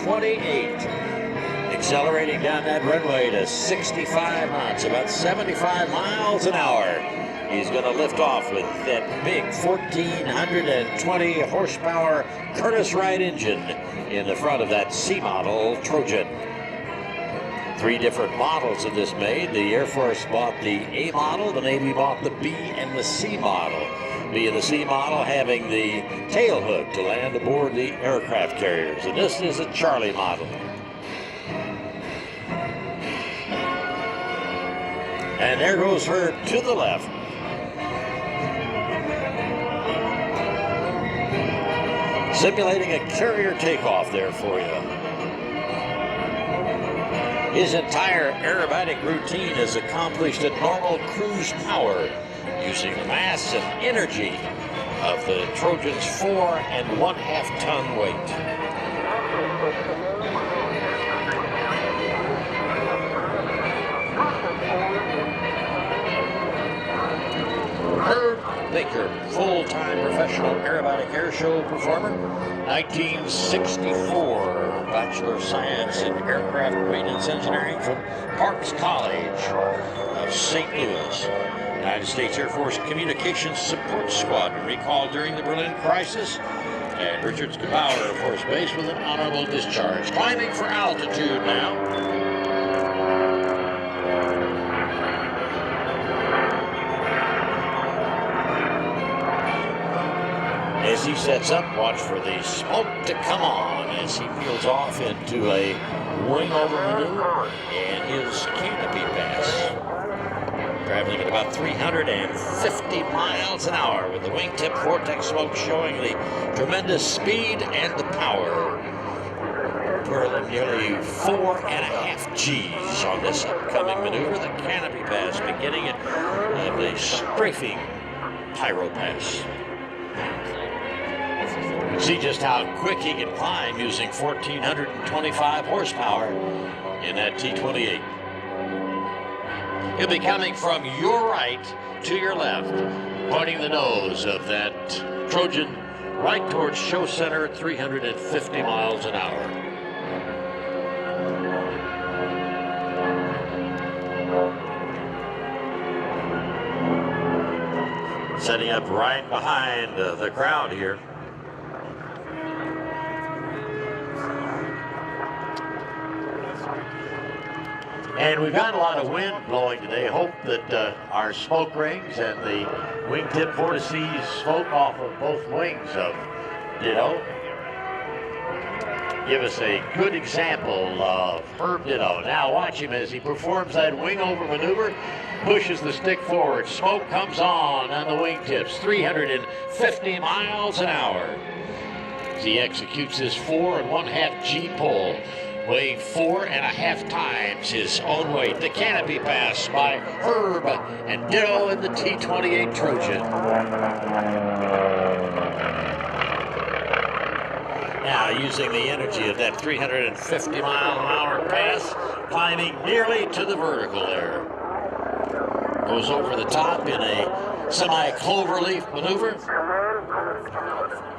T-28. Accelerating down that runway to 65 knots, about 75 miles an hour. He's going to lift off with that big 1,420 horsepower Curtiss Wright engine in the front of that C-model Trojan. 3 different models of this made. The Air Force bought the A model, the Navy bought the B and the C model. B and the C model having the tail hook to land aboard the aircraft carriers. And this is a Charlie model. And there goes her to the left. Simulating a carrier takeoff there for you. His entire aerobatic routine is accomplished at normal cruise power, using the mass and energy of the Trojan's 4 1/2 ton weight. Herb Baker, full-time professional aerobatic airshow performer, 1964. Bachelor of Science in Aircraft Maintenance Engineering from Parks College of St. Louis. United States Air Force Communications Support Squadron recalled during the Berlin crisis, and Richards Bauer Air Force Base with an honorable discharge. Climbing for altitude now. As he sets up, watch for the smoke to come on as he peels off into a wing over maneuver and his canopy pass. Traveling at about 350 miles an hour with the wingtip vortex smoke showing the tremendous speed and the power. Twirling nearly 4.5 Gs on this upcoming maneuver. The canopy pass beginning at the strafing pyro pass. You can see just how quick he can climb using 1,425 horsepower in that T-28. He'll be coming from your right to your left, pointing the nose of that Trojan right towards show center at 350 miles an hour. Setting up right behind the crowd here. And we've got a lot of wind blowing today. Hope that our smoke rings and the wingtip vortices smoke off of both wings of Ditto give us a good example of Herb Ditto. Now watch him as he performs that wing over maneuver, pushes the stick forward. Smoke comes on the wingtips, 350 miles an hour. As he executes his 4 1/2 G pull, weighing 4.5 times his own weight. The canopy pass by Herb and Ditto in the T-28 Trojan. Now using the energy of that 350 mile an hour pass, climbing nearly to the vertical there. Goes over the top in a semi-cloverleaf maneuver,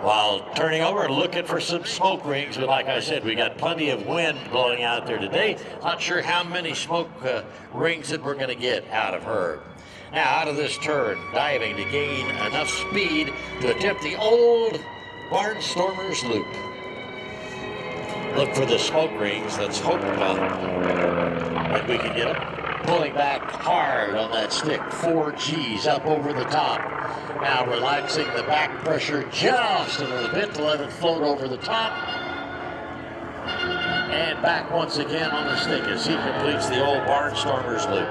while turning over and looking for some smoke rings. But like I said, we got plenty of wind blowing out there today. Not sure how many smoke rings that we're going to get out of Herb. Now out of this turn, diving to gain enough speed to attempt the old Barnstormer's Loop. Look for the smoke rings. Let's hope that we can get them. Pulling back hard on that stick, 4 Gs up over the top. Now relaxing the back pressure just a little bit to let it float over the top. And back once again on the stick as he completes the old Barnstormer's Loop.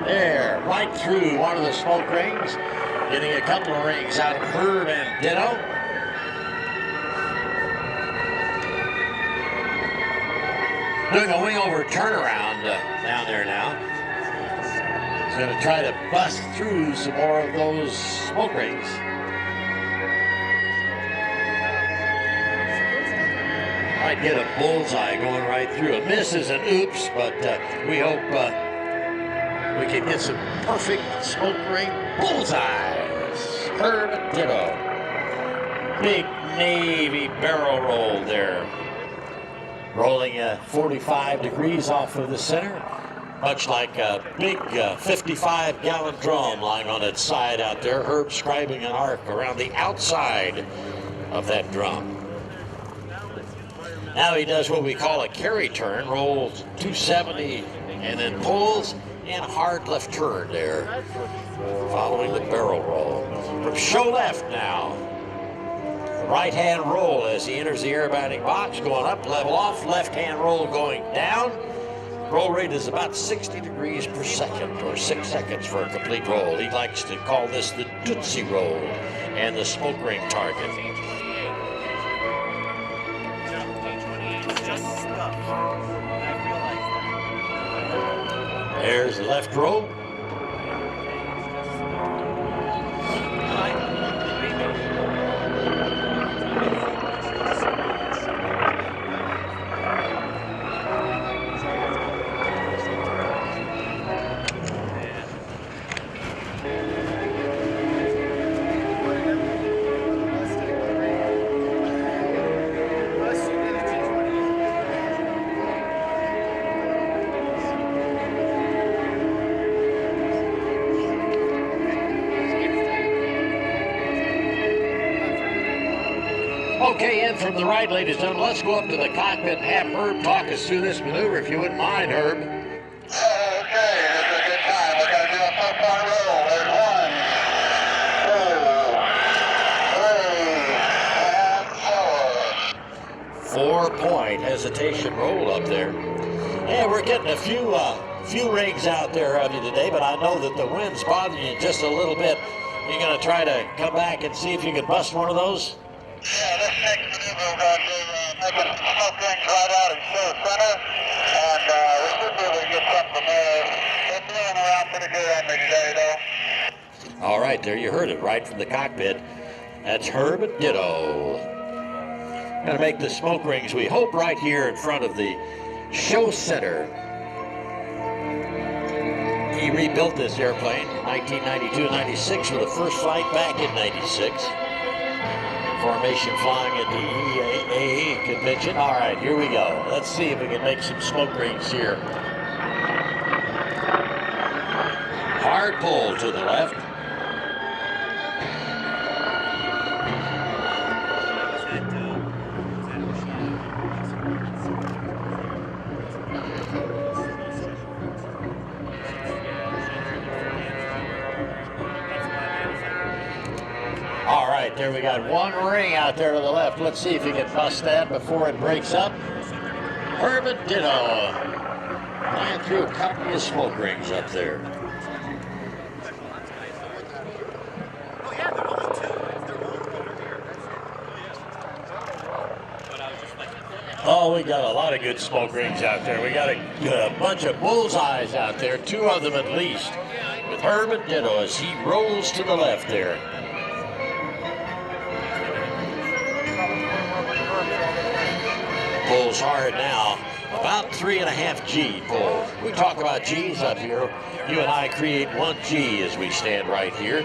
There, right through one of the smoke rings. Getting a couple of rings out of Herb and Ditto. Doing a wing over turnaround down there now. He's going to try to bust through some more of those smoke rings. Might get a bullseye going right through. A miss is an oops, but we hope we can get some perfect smoke ring bullseyes. Herb Ditto. big Navy barrel roll there. Rolling 45 degrees off of the center, much like a big 55-gallon drum lying on its side out there. Herb scribing an arc around the outside of that drum. Now he does what we call a carry turn, rolls 270 and then pulls and hard left turn there, following the barrel roll. From show left now. Right-hand roll as he enters the airbounding box, going up, level off, left-hand roll going down. Roll rate is about 60 degrees per second, or 6 seconds for a complete roll. He likes to call this the Tootsie Roll and the smoke ring target. There's the left roll. Okay, in from the right, ladies and gentlemen. Let's go up to the cockpit and have Herb talk us through this maneuver, if you wouldn't mind, Herb. Okay, this is a good time. We're going to do a four-point roll. There's 1, 2, 3, and 4. 4-point hesitation roll up there. Yeah, we're getting a few rigs out there of you today, but I know that the wind's bothering you just a little bit. You're going to try to come back and see if you can bust one of those? Yeah, this next maneuver we're going to do making some smoke rings right out in show center, and we should be able to get something there. They're blowing around pretty good on me today, though. All right, there you heard it right from the cockpit. That's Herb and Ditto. Going to make the smoke rings, we hope, right here in front of the show center. He rebuilt this airplane in 1992 and 96 with the first flight back in 96. Formation flying at the EAA convention. All right, here we go. Let's see if we can make some smoke rings here. Hard pull to the left. All right, there we got one ring out there to the left. Let's see if we can bust that before it breaks up. Herb and Ditto flying through a couple of smoke rings up there. Oh, we got a lot of good smoke rings out there. We got a bunch of bullseyes out there, 2 of them at least, with Herb and Ditto as he rolls to the left there. Pulls hard now, about 3.5 G pull. We talk about G's up here. You and I create 1 G as we stand right here.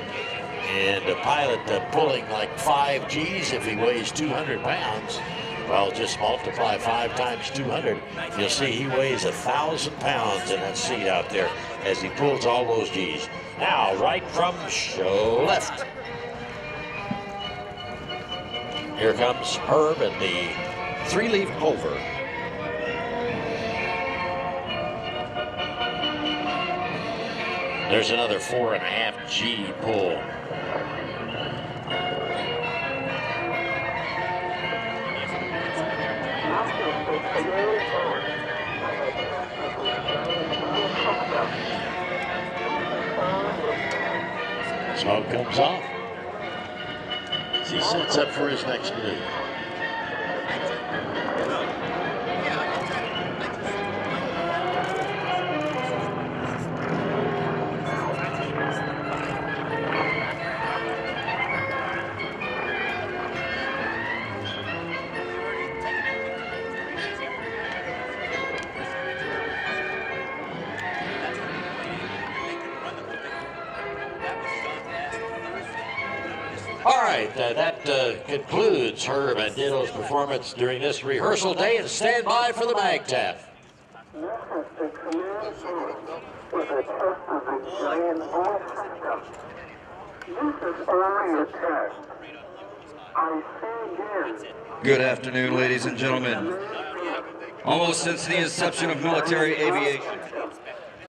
And a pilot pulling like 5 G's if he weighs 200 pounds. Well, just multiply 5 times 200. You'll see he weighs 1,000 pounds in that seat out there as he pulls all those G's. Now, right from show left. Here comes Herb and the 3-leaf over. There's another 4.5 G pull. Smoke comes off as he sets up for his next maneuver. All right, that concludes Herb and Ditto's performance during this rehearsal day, and stand by for the mag tap. This is the command post with a test of the giant voice system. This is only a test. I say again. Good afternoon, ladies and gentlemen. Almost since the inception of military aviation,